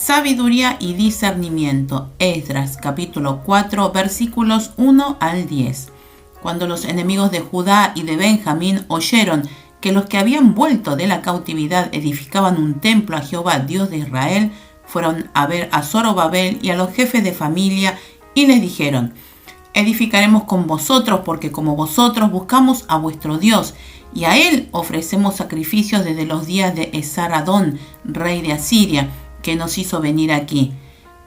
sabiduría y discernimiento. Esdras capítulo 4 versículos 1 al 10. Cuando los enemigos de Judá y de Benjamín oyeron que los que habían vuelto de la cautividad edificaban un templo a Jehová, Dios de Israel, fueron a ver a Zorobabel y a los jefes de familia y les dijeron: edificaremos con vosotros, porque como vosotros buscamos a vuestro Dios, y a él ofrecemos sacrificios desde los días de Esar-Adón, rey de Asiria, que nos hizo venir aquí.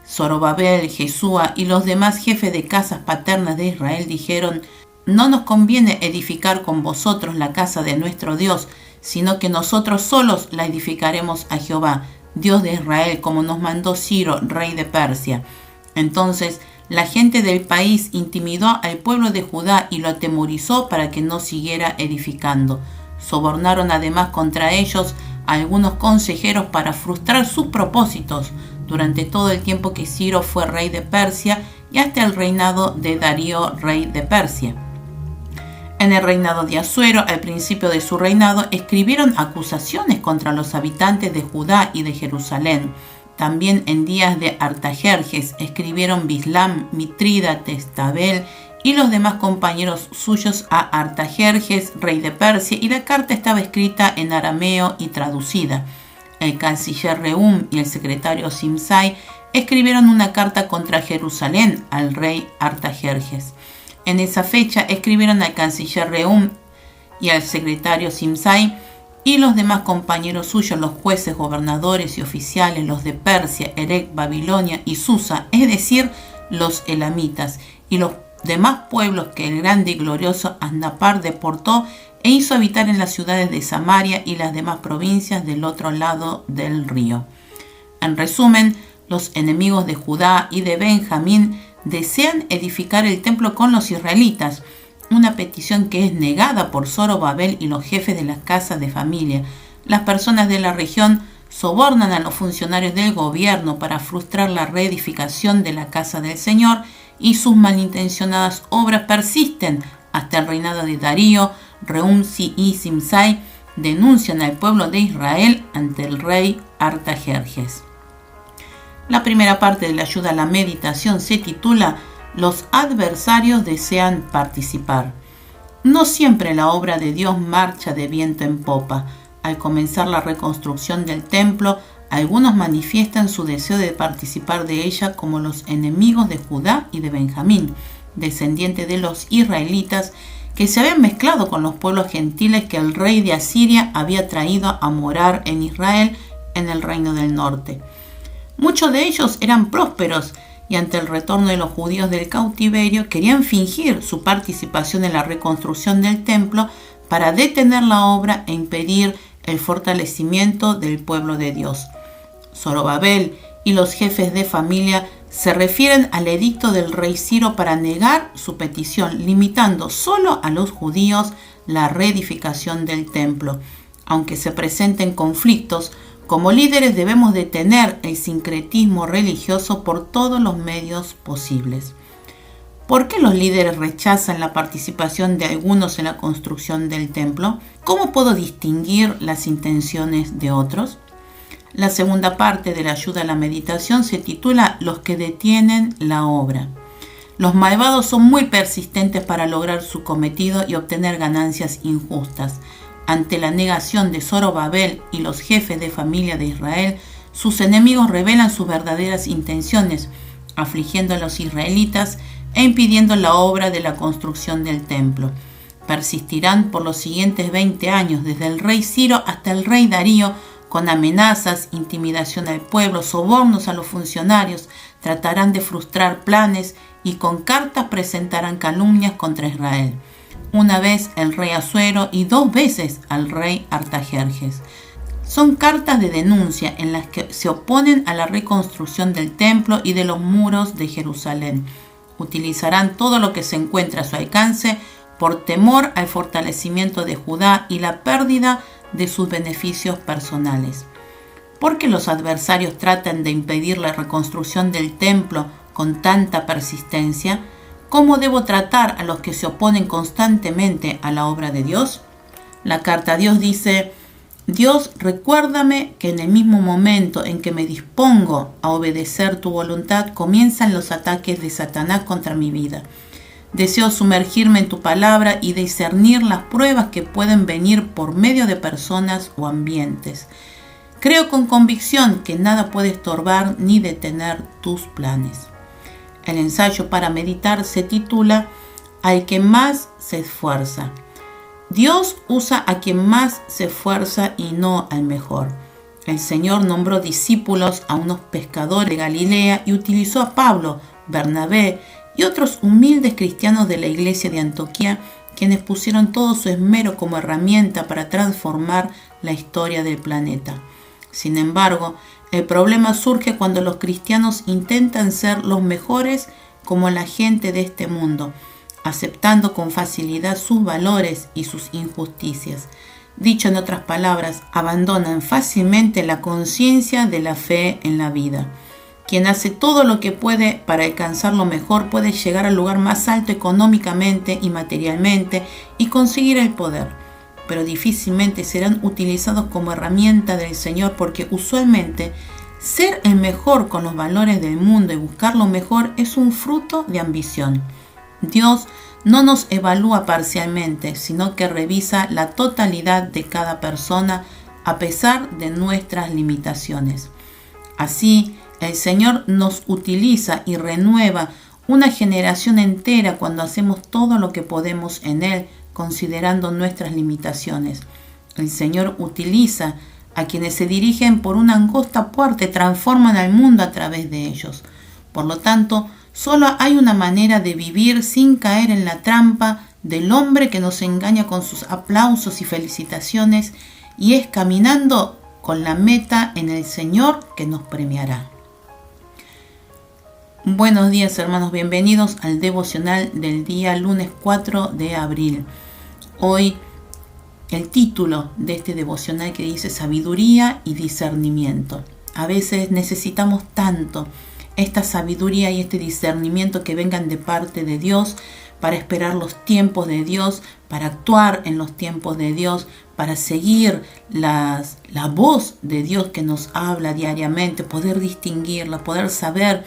Zorobabel, Jesúa y los demás jefes de casas paternas de Israel dijeron: no nos conviene edificar con vosotros la casa de nuestro Dios, sino que nosotros solos la edificaremos a Jehová, Dios de Israel, como nos mandó Ciro, rey de Persia. Entonces la gente del país intimidó al pueblo de Judá y lo atemorizó para que no siguiera edificando. Sobornaron además contra ellos a algunos consejeros para frustrar sus propósitos durante todo el tiempo que Ciro fue rey de Persia y hasta el reinado de Darío, rey de Persia. En el reinado de Asuero, al principio de su reinado, escribieron acusaciones contra los habitantes de Judá y de Jerusalén. También en días de Artajerjes escribieron Bislam, Mitrídates, Tabel y los demás compañeros suyos a Artajerjes, rey de Persia, y la carta estaba escrita en arameo y traducida. El canciller Rehum y el secretario Simsai escribieron una carta contra Jerusalén al rey Artajerjes. En esa fecha escribieron al canciller Rehum y al secretario Simsai y los demás compañeros suyos, los jueces, gobernadores y oficiales, los de Persia, Erec, Babilonia y Susa, es decir, los elamitas, y los demás pueblos que el grande y glorioso Asnapar deportó e hizo habitar en las ciudades de Samaria y las demás provincias del otro lado del río. En resumen, los enemigos de Judá y de Benjamín desean edificar el templo con los israelitas, una petición que es negada por Zorobabel y los jefes de las casas de familia. Las personas de la región sobornan a los funcionarios del gobierno para frustrar la reedificación de la casa del Señor, y sus malintencionadas obras persisten hasta el reinado de Darío. Rehum y Simsai denuncian al pueblo de Israel ante el rey Artajerjes. La primera parte de la ayuda a la meditación se titula Los adversarios desean participar. No siempre la obra de Dios marcha de viento en popa. Al comenzar la reconstrucción del templo, algunos manifiestan su deseo de participar de ella, como los enemigos de Judá y de Benjamín, descendientes de los israelitas, que se habían mezclado con los pueblos gentiles que el rey de Asiria había traído a morar en Israel en el reino del norte. Muchos de ellos eran prósperos y ante el retorno de los judíos del cautiverio querían fingir su participación en la reconstrucción del templo para detener la obra e impedir el fortalecimiento del pueblo de Dios. Zorobabel y los jefes de familia se refieren al edicto del rey Ciro para negar su petición, limitando solo a los judíos la reedificación del templo. Aunque se presenten conflictos, como líderes debemos detener el sincretismo religioso por todos los medios posibles. ¿Por qué los líderes rechazan la participación de algunos en la construcción del templo? ¿Cómo puedo distinguir las intenciones de otros? La segunda parte de la ayuda a la meditación se titula Los que detienen la obra. Los malvados son muy persistentes para lograr su cometido y obtener ganancias injustas. Ante la negación de Zorobabel y los jefes de familia de Israel, sus enemigos revelan sus verdaderas intenciones, afligiendo a los israelitas e impidiendo la obra de la construcción del templo. Persistirán por los siguientes 20 años, desde el rey Ciro hasta el rey Darío, con amenazas, intimidación al pueblo, sobornos a los funcionarios, tratarán de frustrar planes y con cartas presentarán calumnias contra Israel. Una vez el rey Asuero y 2 veces al rey Artajerjes. Son cartas de denuncia en las que se oponen a la reconstrucción del templo y de los muros de Jerusalén. Utilizarán todo lo que se encuentra a su alcance por temor al fortalecimiento de Judá y la pérdida de sus beneficios personales. ¿Por qué los adversarios tratan de impedir la reconstrucción del templo con tanta persistencia? ¿Cómo debo tratar a los que se oponen constantemente a la obra de Dios? La carta a Dios dice: Dios, recuérdame que en el mismo momento en que me dispongo a obedecer tu voluntad, comienzan los ataques de Satanás contra mi vida. Deseo sumergirme en tu palabra y discernir las pruebas que pueden venir por medio de personas o ambientes. Creo con convicción que nada puede estorbar ni detener tus planes. El ensayo para meditar se titula Al que más se esfuerza. Dios usa a quien más se esfuerza y no al mejor. El Señor nombró discípulos a unos pescadores de Galilea y utilizó a Pablo, Bernabé y otros humildes cristianos de la iglesia de Antioquía, quienes pusieron todo su esmero como herramienta para transformar la historia del planeta. Sin embargo, el problema surge cuando los cristianos intentan ser los mejores como la gente de este mundo, aceptando con facilidad sus valores y sus injusticias. Dicho en otras palabras, abandonan fácilmente la conciencia de la fe en la vida. Quien hace todo lo que puede para alcanzar lo mejor puede llegar al lugar más alto económicamente y materialmente y conseguir el poder, pero difícilmente serán utilizados como herramienta del Señor, porque usualmente ser el mejor con los valores del mundo y buscar lo mejor es un fruto de ambición. Dios no nos evalúa parcialmente, sino que revisa la totalidad de cada persona a pesar de nuestras limitaciones. Así, el Señor nos utiliza y renueva una generación entera cuando hacemos todo lo que podemos en Él, considerando nuestras limitaciones. El Señor utiliza a quienes se dirigen por una angosta puerta y transforman al mundo a través de ellos. Por lo tanto, solo hay una manera de vivir sin caer en la trampa del hombre que nos engaña con sus aplausos y felicitaciones, y es caminando con la meta en el Señor que nos premiará. Buenos días, hermanos, bienvenidos al devocional del día lunes 4 de abril. Hoy el título de este devocional que dice sabiduría y discernimiento. A veces necesitamos tanto esta sabiduría y este discernimiento que vengan de parte de Dios para esperar los tiempos de Dios, para actuar en los tiempos de Dios, para seguir la voz de Dios que nos habla diariamente, poder distinguirla, poder saber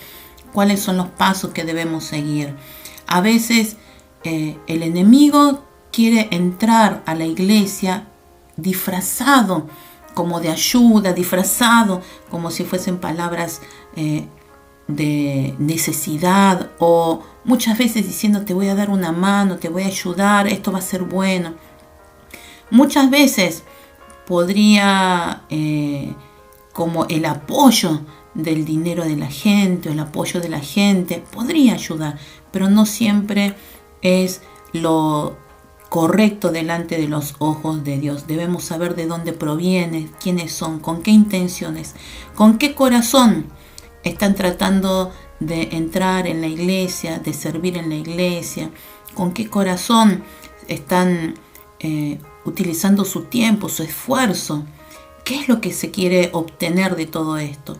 cuáles son los pasos que debemos seguir. A veces el enemigo quiere entrar a la iglesia disfrazado como de ayuda, disfrazado como si fuesen palabras de necesidad, o muchas veces diciendo te voy a dar una mano, te voy a ayudar, esto va a ser bueno. Muchas veces podría como el apoyo del dinero de la gente o el apoyo de la gente podría ayudar, pero no siempre es lo correcto delante de los ojos de Dios. Debemos saber de dónde proviene, quiénes son, con qué intenciones, con qué corazón están tratando de entrar en la iglesia, de servir en la iglesia, con qué corazón están utilizando su tiempo, su esfuerzo. ¿Qué es lo que se quiere obtener de todo esto?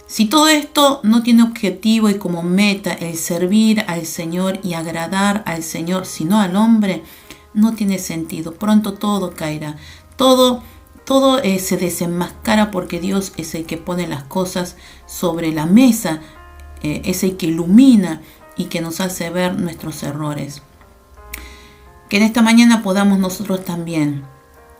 Si todo esto no tiene objetivo y como meta el servir al Señor y agradar al Señor, sino al hombre, no tiene sentido. Pronto todo caerá. Todo se desenmascara, porque Dios es el que pone las cosas sobre la mesa, es el que ilumina y que nos hace ver nuestros errores. Que en esta mañana podamos nosotros también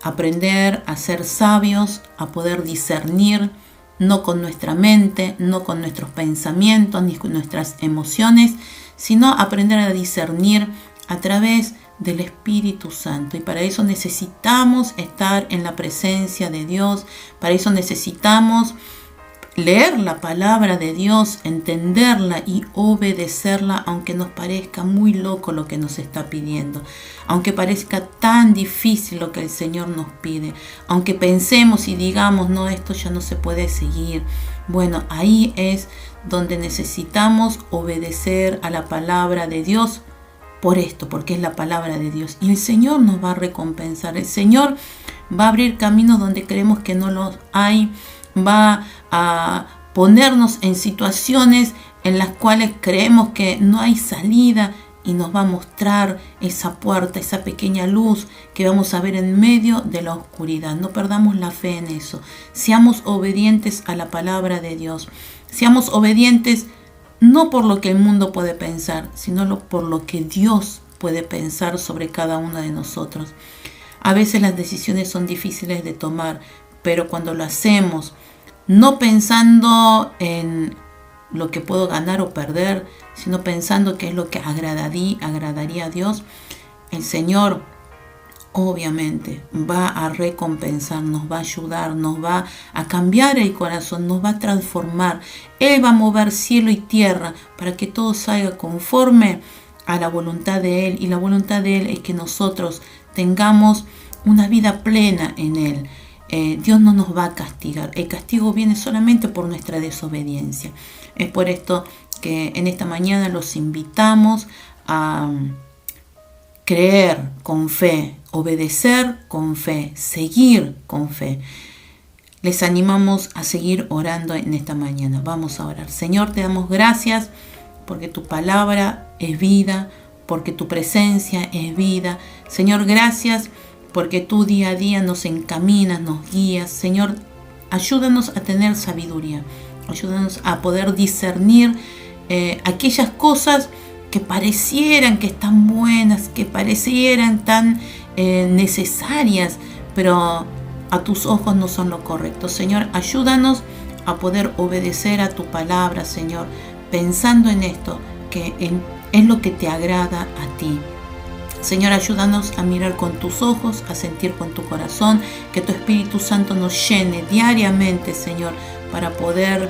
aprender a ser sabios, a poder discernir, no con nuestra mente, no con nuestros pensamientos ni con nuestras emociones, sino aprender a discernir a través del Espíritu Santo. Y para eso necesitamos estar en la presencia de Dios, para eso necesitamos leer la palabra de Dios, entenderla y obedecerla, aunque nos parezca muy loco lo que nos está pidiendo, aunque parezca tan difícil lo que el Señor nos pide, aunque pensemos y digamos, no, esto ya no se puede seguir. Bueno, ahí es donde necesitamos obedecer a la palabra de Dios, por esto, porque es la palabra de Dios, y el Señor nos va a recompensar. El Señor va a abrir caminos donde creemos que no los hay, va a ponernos en situaciones en las cuales creemos que no hay salida, y nos va a mostrar esa puerta, esa pequeña luz que vamos a ver en medio de la oscuridad. No perdamos la fe en eso. Seamos obedientes a la palabra de Dios. Seamos obedientes no por lo que el mundo puede pensar, sino por lo que Dios puede pensar sobre cada uno de nosotros. A veces las decisiones son difíciles de tomar, pero cuando lo hacemos, no pensando en lo que puedo ganar o perder, sino pensando qué es lo que agradaría a Dios, el Señor obviamente va a recompensar, nos va a ayudar, nos va a cambiar el corazón, nos va a transformar. Él va a mover cielo y tierra para que todo salga conforme a la voluntad de Él. Y la voluntad de Él es que nosotros tengamos una vida plena en Él. Dios no nos va a castigar. El castigo viene solamente por nuestra desobediencia. Es por esto que en esta mañana los invitamos a creer con fe, obedecer con fe, seguir con fe. Les animamos a seguir orando en esta mañana. Vamos a orar. Señor, te damos gracias porque tu palabra es vida, porque tu presencia es vida. Señor, gracias porque tú día a día nos encaminas, nos guías. Señor, ayúdanos a tener sabiduría. Ayúdanos a poder discernir aquellas cosas que parecieran que están buenas, que parecieran tan necesarias, pero a tus ojos no son lo correcto. Señor, ayúdanos a poder obedecer a tu palabra, Señor, pensando en esto, que es lo que te agrada a ti. Señor, ayúdanos a mirar con tus ojos, a sentir con tu corazón, que tu Espíritu Santo nos llene diariamente, Señor, para poder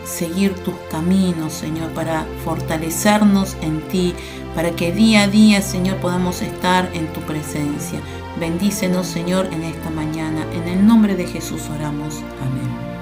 seguir tus caminos, Señor, para fortalecernos en ti, para que día a día, Señor, podamos estar en tu presencia. Bendícenos, Señor, en esta mañana. En el nombre de Jesús oramos. Amén.